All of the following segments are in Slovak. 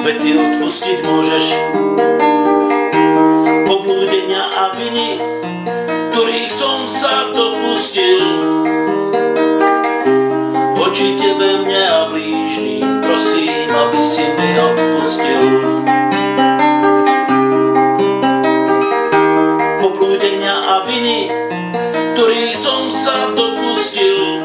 veď ty odpustiť môžeš poblúdenia a viny, ktorých som sa dopustil. Voči tebe, mne a blížnym, prosím, aby si mi odpustil. Poblúdenia a viny, ktorých som sa dopustil.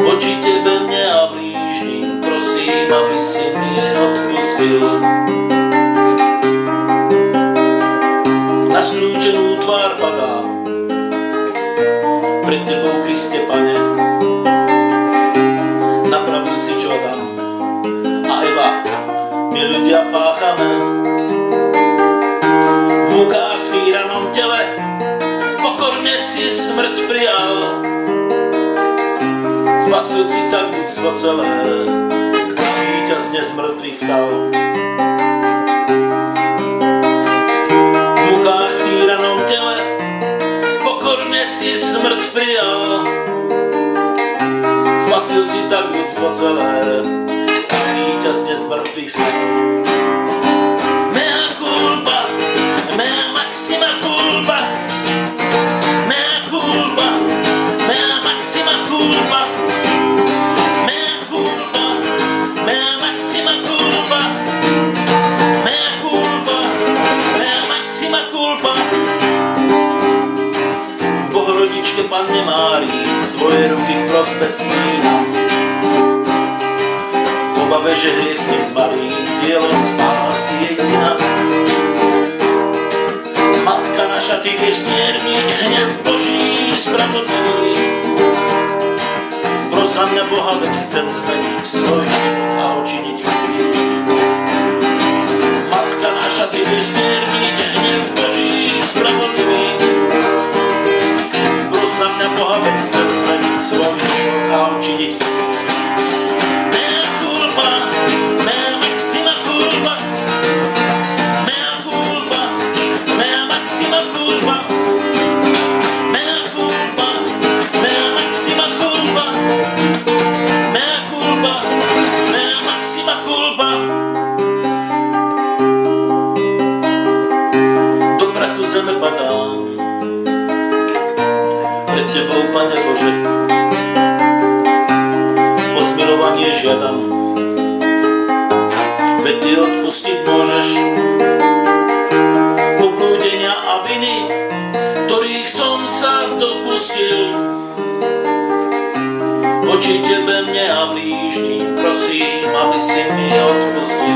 Voči tebe, mne a blížnym, prosím, aby si mi odpustil. Na skľúčenú tvár padám pred tebou, Kriste, Pane. Napravil si, čo dám, a Eva, my ľudia páchame. V múkách v týranom tele pokorne si smrť prijal. Spasil si tak ľudstvo celé, víťazne z mŕtvych vstal. V múkách v týranom tele pokorne si smrť prijal. Spasil si tak ľudstvo celé, víťazne z mŕtvych vstal. Mea culpa, mea maxima culpa, mea culpa, mea maxima culpa, mea culpa, mea maxima culpa, mea culpa, mea maxima culpa. Bohorodičke Panne Márii svoje ruky k prosbe spínam. V obave, že hriech mi zmarí dielo spásy jej syna. Matka naša, ty vieš zmierniť hnev Boží spravodlivý. Pros za mňa Boha, veď chcem zmeniť svoj život a učiniť chvíľ. Matka naša, ty vieš zmierniť hnev Boží spravodlivý. Pros za mňa Boha, veď chcem zmeniť svoj život a učiniť chvíľ. Zeme padám pred tebou, Pane Bože, o zmilovanie žiadam, veď ty odpustiť môžeš poblúdenia a viny, ktorých som sa dopustil. Voči tebe, mne a blížnym, prosím, aby si mi odpustil.